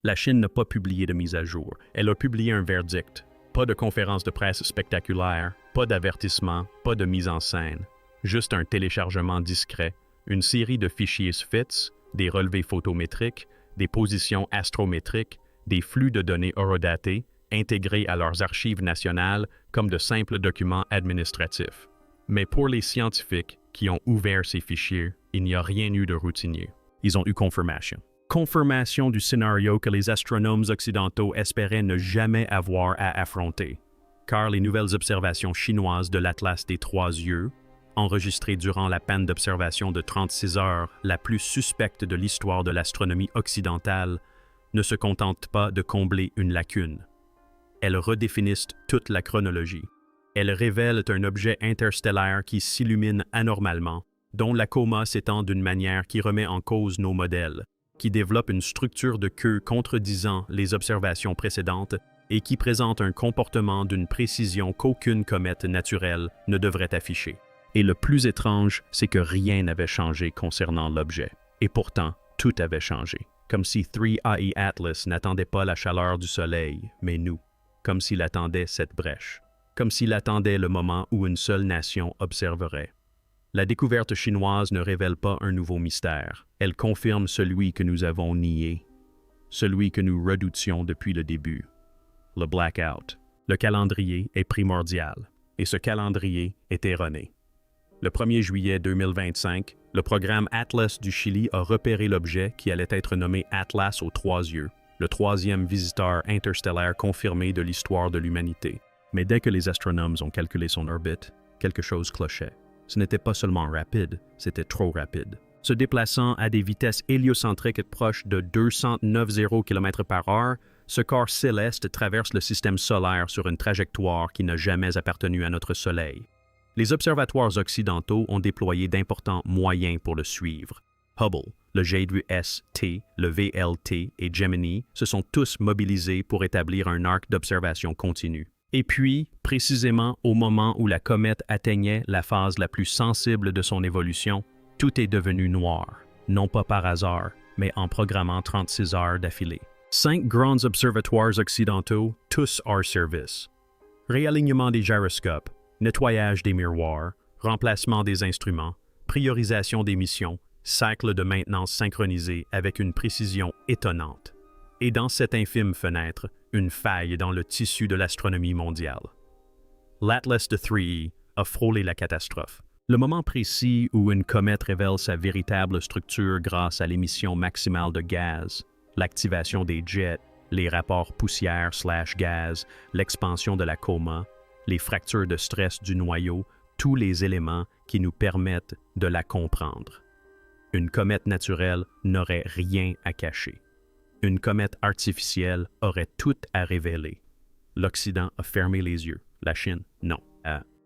La Chine n'a pas publié de mise à jour. Elle a publié un verdict. Pas de conférence de presse spectaculaire, pas d'avertissement, pas de mise en scène. Juste un téléchargement discret, une série de fichiers SFITS, des relevés photométriques, des positions astrométriques, des flux de données horodatées, intégrés à leurs archives nationales comme de simples documents administratifs. Mais pour les scientifiques qui ont ouvert ces fichiers, il n'y a rien eu de routinier. Ils ont eu confirmation. Confirmation du scénario que les astronomes occidentaux espéraient ne jamais avoir à affronter, car les nouvelles observations chinoises de l'Atlas des Trois Yeux, enregistrées durant la panne d'observation de 36 heures, la plus suspecte de l'histoire de l'astronomie occidentale, ne se contentent pas de combler une lacune. Elles redéfinissent toute la chronologie. Elles révèlent un objet interstellaire qui s'illumine anormalement, dont la coma s'étend d'une manière qui remet en cause nos modèles, qui développe une structure de queue contredisant les observations précédentes et qui présente un comportement d'une précision qu'aucune comète naturelle ne devrait afficher. Et le plus étrange, c'est que rien n'avait changé concernant l'objet. Et pourtant, tout avait changé. Comme si 3AE Atlas n'attendait pas la chaleur du Soleil, mais nous. Comme s'il attendait cette brèche. Comme s'il attendait le moment où une seule nation observerait. La découverte chinoise ne révèle pas un nouveau mystère. Elle confirme celui que nous avons nié, celui que nous redoutions depuis le début, le blackout. Le calendrier est primordial, et ce calendrier est erroné. Le 1er juillet 2025, le programme Atlas du Chili a repéré l'objet qui allait être nommé Atlas aux Trois Yeux, le troisième visiteur interstellaire confirmé de l'histoire de l'humanité. Mais dès que les astronomes ont calculé son orbite, quelque chose clochait. Ce n'était pas seulement rapide, c'était trop rapide. Se déplaçant à des vitesses héliocentriques proches de 290 km/h, ce corps céleste traverse le système solaire sur une trajectoire qui n'a jamais appartenu à notre Soleil. Les observatoires occidentaux ont déployé d'importants moyens pour le suivre. Hubble, le JWST, le VLT et Gemini se sont tous mobilisés pour établir un arc d'observation continu. Et puis, précisément au moment où la comète atteignait la phase la plus sensible de son évolution, tout est devenu noir, non pas par hasard, mais en programmant 36 heures d'affilée. 5 grands observatoires occidentaux, tous hors service. Réalignement des gyroscopes, nettoyage des miroirs, remplacement des instruments, priorisation des missions, cycle de maintenance synchronisé avec une précision étonnante. Et dans cette infime fenêtre, une faille dans le tissu de l'astronomie mondiale. L'Atlas de 3E a frôlé la catastrophe. Le moment précis où une comète révèle sa véritable structure grâce à l'émission maximale de gaz, l'activation des jets, les rapports poussière/gaz, l'expansion de la coma, les fractures de stress du noyau, tous les éléments qui nous permettent de la comprendre. Une comète naturelle n'aurait rien à cacher. Une comète artificielle aurait tout à révéler. L'Occident a fermé les yeux. La Chine, non.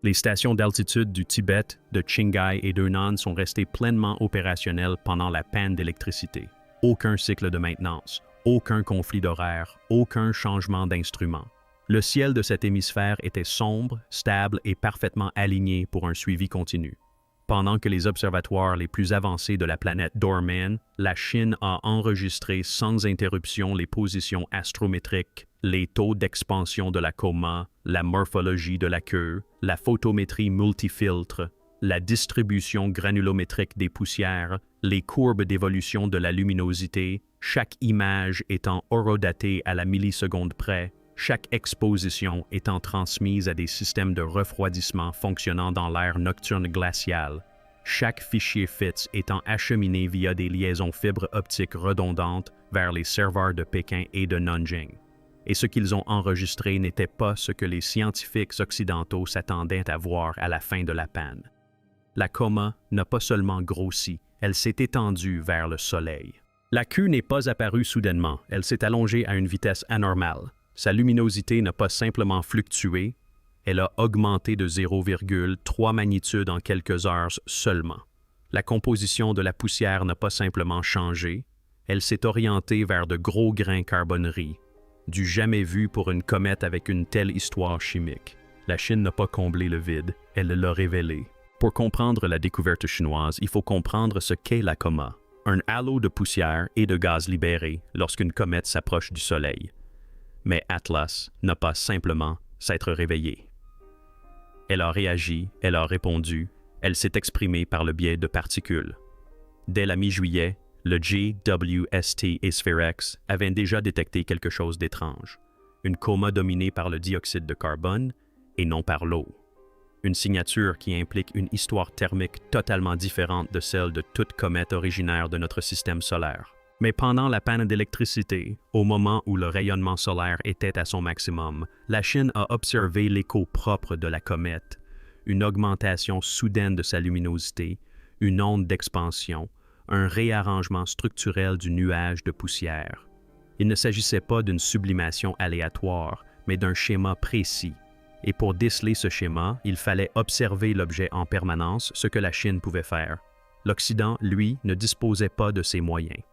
Les stations d'altitude du Tibet, de Qinghai et d'Henan sont restées pleinement opérationnelles pendant la panne d'électricité. Aucun cycle de maintenance, aucun conflit d'horaire, aucun changement d'instrument. Le ciel de cet hémisphère était sombre, stable et parfaitement aligné pour un suivi continu. Pendant que les observatoires les plus avancés de la planète dormaient, la Chine a enregistré sans interruption les positions astrométriques, les taux d'expansion de la coma, la morphologie de la queue, la photométrie multifiltre, la distribution granulométrique des poussières, les courbes d'évolution de la luminosité, chaque image étant horodatée à la milliseconde près, chaque exposition étant transmise à des systèmes de refroidissement fonctionnant dans l'air nocturne glacial, chaque fichier FITS étant acheminé via des liaisons fibres optiques redondantes vers les serveurs de Pékin et de Nanjing. Et ce qu'ils ont enregistré n'était pas ce que les scientifiques occidentaux s'attendaient à voir à la fin de la panne. La coma n'a pas seulement grossi, elle s'est étendue vers le Soleil. La queue n'est pas apparue soudainement, elle s'est allongée à une vitesse anormale. Sa luminosité n'a pas simplement fluctué, elle a augmenté de 0,3 magnitude en quelques heures seulement. La composition de la poussière n'a pas simplement changé, elle s'est orientée vers de gros grains carbonerie, du jamais vu pour une comète avec une telle histoire chimique. La Chine n'a pas comblé le vide, elle l'a révélé. Pour comprendre la découverte chinoise, il faut comprendre ce qu'est la coma. un halo de poussière et de gaz libéré lorsqu'une comète s'approche du Soleil. Mais Atlas n'a pas simplement s'être réveillée. Elle a réagi, elle a répondu, elle s'est exprimée par le biais de particules. Dès la mi-juillet, le JWST et SphereX avaient déjà détecté quelque chose d'étrange, une coma dominée par le dioxyde de carbone et non par l'eau. Une signature qui implique une histoire thermique totalement différente de celle de toute comète originaire de notre système solaire. Mais pendant la panne d'électricité, au moment où le rayonnement solaire était à son maximum, la Chine a observé l'écho propre de la comète, une augmentation soudaine de sa luminosité, une onde d'expansion, un réarrangement structurel du nuage de poussière. Il ne s'agissait pas d'une sublimation aléatoire, mais d'un schéma précis. Et pour déceler ce schéma, il fallait observer l'objet en permanence, ce que la Chine pouvait faire. L'Occident, lui, ne disposait pas de ces moyens.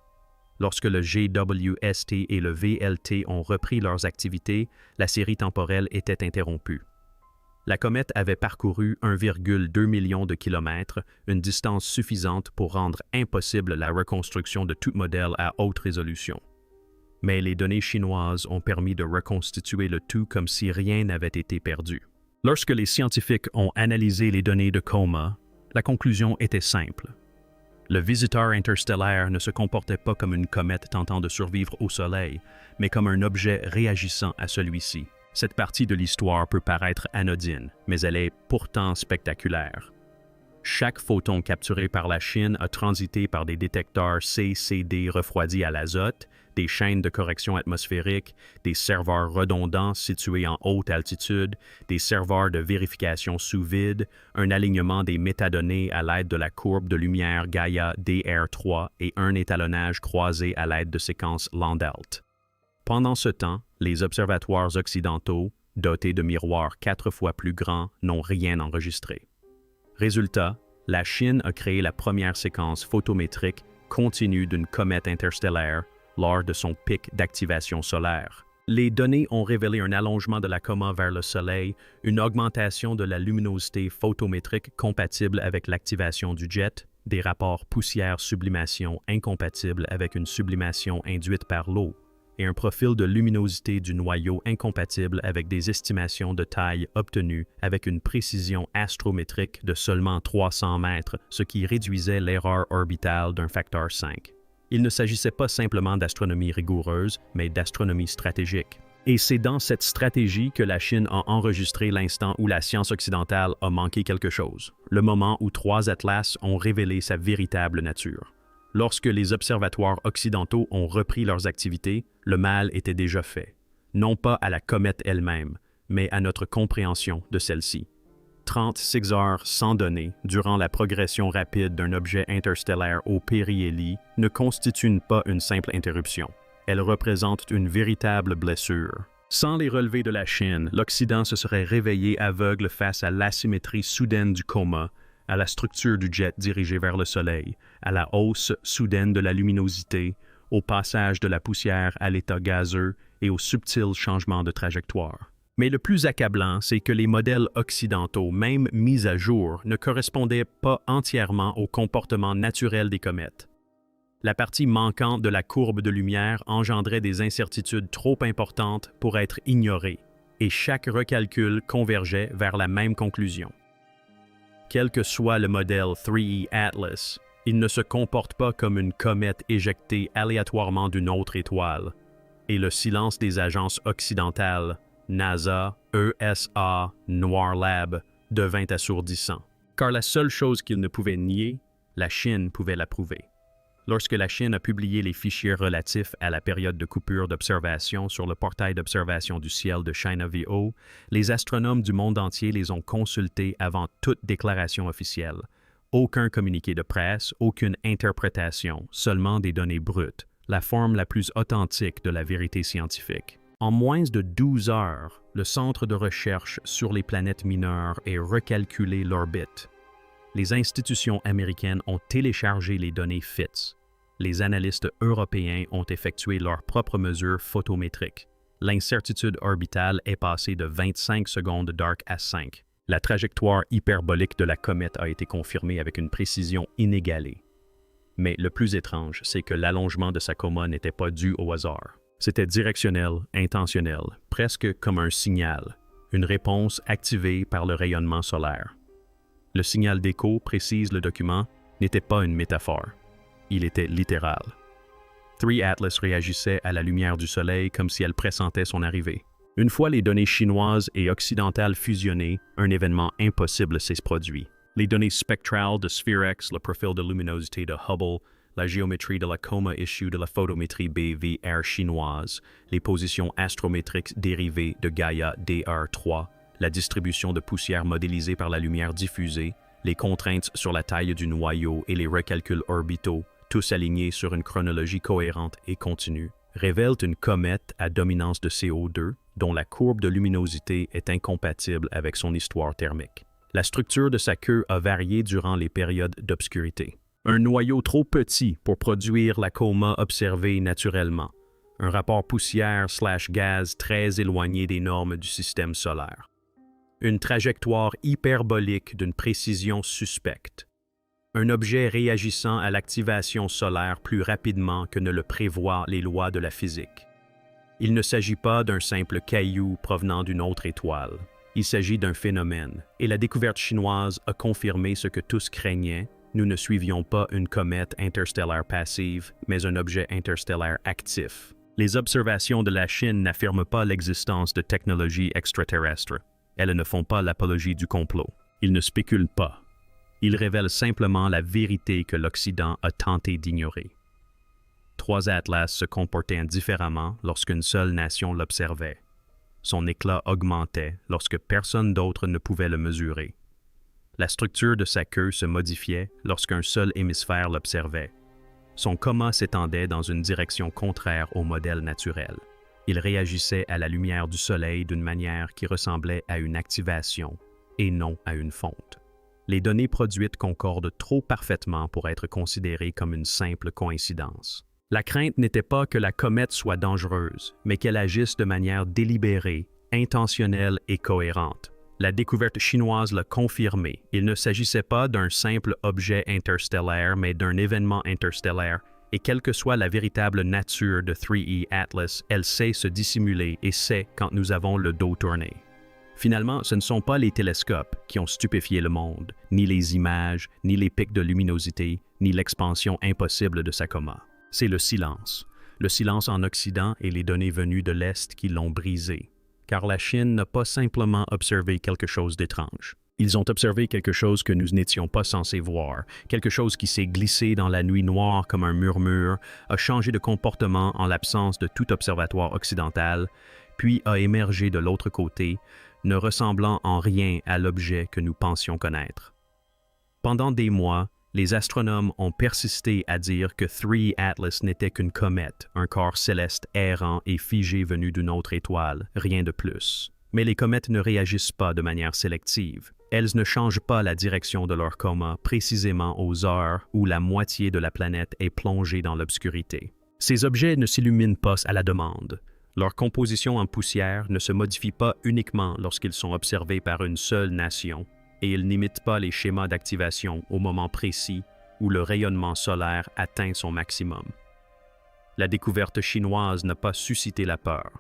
Lorsque le JWST et le VLT ont repris leurs activités, la série temporelle était interrompue. La comète avait parcouru 1,2 million de kilomètres, une distance suffisante pour rendre impossible la reconstruction de tout modèle à haute résolution. Mais les données chinoises ont permis de reconstituer le tout comme si rien n'avait été perdu. Lorsque les scientifiques ont analysé les données de coma, la conclusion était simple. Le visiteur interstellaire ne se comportait pas comme une comète tentant de survivre au Soleil, mais comme un objet réagissant à celui-ci. Cette partie de l'histoire peut paraître anodine, mais elle est pourtant spectaculaire. Chaque photon capturé par la Chine a transité par des détecteurs CCD refroidis à l'azote, des chaînes de correction atmosphérique, des serveurs redondants situés en haute altitude, des serveurs de vérification sous vide, un alignement des métadonnées à l'aide de la courbe de lumière Gaia DR3 et un étalonnage croisé à l'aide de séquences Landolt. Pendant ce temps, les observatoires occidentaux, dotés de miroirs 4 fois plus grands, n'ont rien enregistré. Résultat, la Chine a créé la première séquence photométrique continue d'une comète interstellaire lors de son pic d'activation solaire. Les données ont révélé un allongement de la coma vers le Soleil, une augmentation de la luminosité photométrique compatible avec l'activation du jet, des rapports poussière-sublimation incompatibles avec une sublimation induite par l'eau, et un profil de luminosité du noyau incompatible avec des estimations de taille obtenues avec une précision astrométrique de seulement 300 mètres, ce qui réduisait l'erreur orbitale d'un facteur 5. Il ne s'agissait pas simplement d'astronomie rigoureuse, mais d'astronomie stratégique. Et c'est dans cette stratégie que la Chine a enregistré l'instant où la science occidentale a manqué quelque chose, le moment où 3 atlas ont révélé sa véritable nature. Lorsque les observatoires occidentaux ont repris leurs activités, le mal était déjà fait, non pas à la comète elle-même, mais à notre compréhension de celle-ci. 36 heures sans données durant la progression rapide d'un objet interstellaire au périhélie ne constituent pas une simple interruption. Elles représentent une véritable blessure. Sans les relevés de la Chine, l'Occident se serait réveillé aveugle face à l'asymétrie soudaine du coma, à la structure du jet dirigé vers le Soleil, à la hausse soudaine de la luminosité, au passage de la poussière à l'état gazeux et aux subtils changements de trajectoire. Mais le plus accablant, c'est que les modèles occidentaux, même mis à jour, ne correspondaient pas entièrement au comportement naturel des comètes. La partie manquante de la courbe de lumière engendrait des incertitudes trop importantes pour être ignorées, et chaque recalcul convergeait vers la même conclusion. Quel que soit le modèle 3E Atlas, il ne se comporte pas comme une comète éjectée aléatoirement d'une autre étoile, et le silence des agences occidentales, NASA, ESA, Noir Lab, devint assourdissant. Car la seule chose qu'il ne pouvait nier, la Chine pouvait la prouver. Lorsque la Chine a publié les fichiers relatifs à la période de coupure d'observation sur le portail d'observation du ciel de ChinaVO, les astronomes du monde entier les ont consultés avant toute déclaration officielle. Aucun communiqué de presse, aucune interprétation, seulement des données brutes, la forme la plus authentique de la vérité scientifique. En moins de 12 heures, le centre de recherche sur les planètes mineures a recalculé l'orbite. Les institutions américaines ont téléchargé les données FITS. Les analystes européens ont effectué leurs propres mesures photométriques. L'incertitude orbitale est passée de 25 secondes d'arc à 5. La trajectoire hyperbolique de la comète a été confirmée avec une précision inégalée. Mais le plus étrange, c'est que l'allongement de sa coma n'était pas dû au hasard. C'était directionnel, intentionnel, presque comme un signal, une réponse activée par le rayonnement solaire. Le signal d'écho, précise le document, n'était pas une métaphore. Il était littéral. 3 Atlas réagissait à la lumière du soleil comme si elle pressentait son arrivée. Une fois les données chinoises et occidentales fusionnées, un événement impossible s'est produit. Les données spectrales de SphereX, le profil de luminosité de Hubble, la géométrie de la coma issue de la photométrie BVR chinoise, les positions astrométriques dérivées de Gaia DR3, la distribution de poussière modélisée par la lumière diffusée, les contraintes sur la taille du noyau et les recalculs orbitaux, tous alignés sur une chronologie cohérente et continue, révèlent une comète à dominance de CO2 dont la courbe de luminosité est incompatible avec son histoire thermique. La structure de sa queue a varié durant les périodes d'obscurité. Un noyau trop petit pour produire la coma observée naturellement. Un rapport poussière/gaz très éloigné des normes du système solaire. Une trajectoire hyperbolique d'une précision suspecte. Un objet réagissant à l'activation solaire plus rapidement que ne le prévoient les lois de la physique. Il ne s'agit pas d'un simple caillou provenant d'une autre étoile. Il s'agit d'un phénomène, et la découverte chinoise a confirmé ce que tous craignaient. Nous ne suivions pas une comète interstellaire passive, mais un objet interstellaire actif. Les observations de la Chine n'affirment pas l'existence de technologies extraterrestres. Elles ne font pas l'apologie du complot. Ils ne spéculent pas. Ils révèlent simplement la vérité que l'Occident a tenté d'ignorer. 3 Atlas se comportaient indifféremment lorsqu'une seule nation l'observait. Son éclat augmentait lorsque personne d'autre ne pouvait le mesurer. La structure de sa queue se modifiait lorsqu'un seul hémisphère l'observait. Son coma s'étendait dans une direction contraire au modèle naturel. Il réagissait à la lumière du soleil d'une manière qui ressemblait à une activation et non à une fonte. Les données produites concordent trop parfaitement pour être considérées comme une simple coïncidence. La crainte n'était pas que la comète soit dangereuse, mais qu'elle agisse de manière délibérée, intentionnelle et cohérente. La découverte chinoise l'a confirmé. Il ne s'agissait pas d'un simple objet interstellaire, mais d'un événement interstellaire, et quelle que soit la véritable nature de 3E Atlas, elle sait se dissimuler et sait quand nous avons le dos tourné. Finalement, ce ne sont pas les télescopes qui ont stupéfié le monde, ni les images, ni les pics de luminosité, ni l'expansion impossible de sa coma. C'est le silence en Occident et les données venues de l'Est qui l'ont brisé. Car la Chine n'a pas simplement observé quelque chose d'étrange. Ils ont observé quelque chose que nous n'étions pas censés voir, quelque chose qui s'est glissé dans la nuit noire comme un murmure, a changé de comportement en l'absence de tout observatoire occidental, puis a émergé de l'autre côté, ne ressemblant en rien à l'objet que nous pensions connaître. Pendant des mois, les astronomes ont persisté à dire que 3 Atlas n'était qu'une comète, un corps céleste errant et figé venu d'une autre étoile, rien de plus. Mais les comètes ne réagissent pas de manière sélective. Elles ne changent pas la direction de leur coma précisément aux heures où la moitié de la planète est plongée dans l'obscurité. Ces objets ne s'illuminent pas à la demande. Leur composition en poussière ne se modifie pas uniquement lorsqu'ils sont observés par une seule nation, et ils n'imitent pas les schémas d'activation au moment précis où le rayonnement solaire atteint son maximum. La découverte chinoise n'a pas suscité la peur.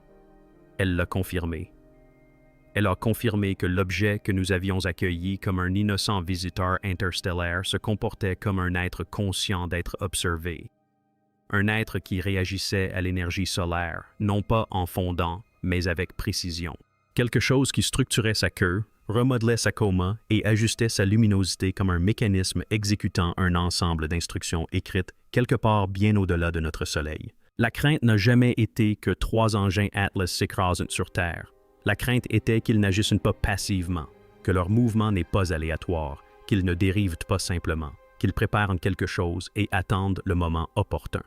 Elle l'a confirmé. Elle a confirmé que l'objet que nous avions accueilli comme un innocent visiteur interstellaire se comportait comme un être conscient d'être observé. Un être qui réagissait à l'énergie solaire, non pas en fondant, mais avec précision. Quelque chose qui structurait sa queue, remodelait sa coma et ajustait sa luminosité comme un mécanisme exécutant un ensemble d'instructions écrites quelque part bien au-delà de notre Soleil. La crainte n'a jamais été que 3 engins Atlas s'écrasent sur Terre. La crainte était qu'ils n'agissent pas passivement, que leur mouvement n'est pas aléatoire, qu'ils ne dérivent pas simplement, qu'ils préparent quelque chose et attendent le moment opportun.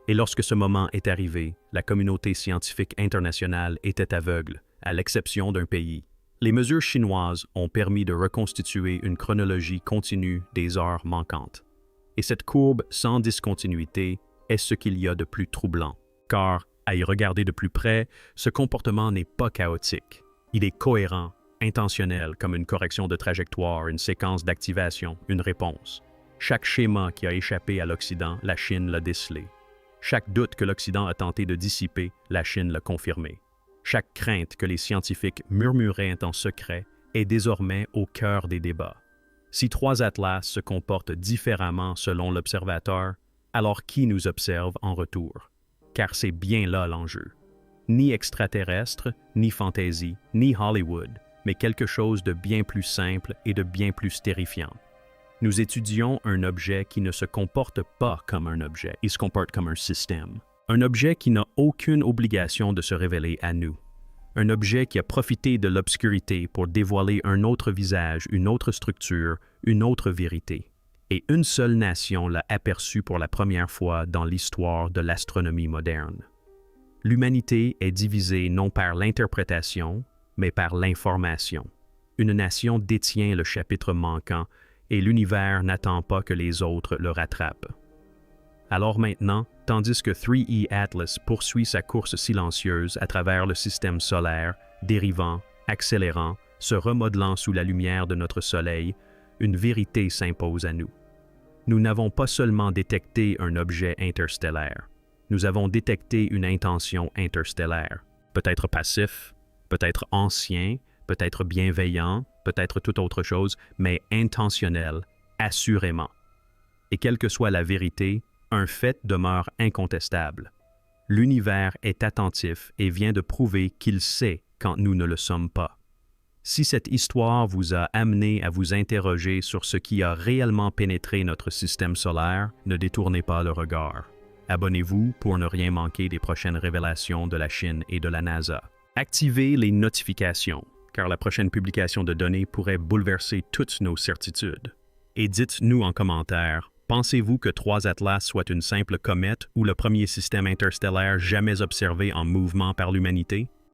Et lorsque ce moment est arrivé, la communauté scientifique internationale était aveugle, à l'exception d'un pays. Les mesures chinoises ont permis de reconstituer une chronologie continue des heures manquantes. Et cette courbe sans discontinuité est ce qu'il y a de plus troublant, car, à y regarder de plus près, ce comportement n'est pas chaotique. Il est cohérent, intentionnel comme une correction de trajectoire, une séquence d'activation, une réponse. Chaque schéma qui a échappé à l'Occident, la Chine l'a décelé. Chaque doute que l'Occident a tenté de dissiper, la Chine l'a confirmé. Chaque crainte que les scientifiques murmuraient en secret est désormais au cœur des débats. Si trois atlas se comportent différemment selon l'observateur, alors qui nous observe en retour? Car c'est bien là l'enjeu. Ni extraterrestre, ni fantaisie, ni Hollywood, mais quelque chose de bien plus simple et de bien plus terrifiant. Nous étudions un objet qui ne se comporte pas comme un objet, il se comporte comme un système. Un objet qui n'a aucune obligation de se révéler à nous. Un objet qui a profité de l'obscurité pour dévoiler un autre visage, une autre structure, une autre vérité. Et une seule nation l'a aperçu pour la première fois dans l'histoire de l'astronomie moderne. L'humanité est divisée non par l'interprétation, mais par l'information. Une nation détient le chapitre manquant et l'univers n'attend pas que les autres le rattrapent. Alors maintenant, tandis que 3E Atlas poursuit sa course silencieuse à travers le système solaire, dérivant, accélérant, se remodelant sous la lumière de notre Soleil, une vérité s'impose à nous. Nous n'avons pas seulement détecté un objet interstellaire, nous avons détecté une intention interstellaire, peut-être passif, peut-être ancien, peut-être bienveillant, peut-être toute autre chose, mais intentionnel, assurément. Et quelle que soit la vérité, un fait demeure incontestable. L'univers est attentif et vient de prouver qu'il sait quand nous ne le sommes pas. Si cette histoire vous a amené à vous interroger sur ce qui a réellement pénétré notre système solaire, ne détournez pas le regard. Abonnez-vous pour ne rien manquer des prochaines révélations de la Chine et de la NASA. Activez les notifications, car la prochaine publication de données pourrait bouleverser toutes nos certitudes. Et dites-nous en commentaire, pensez-vous que 3 Atlas soit une simple comète ou le premier système interstellaire jamais observé en mouvement par l'humanité?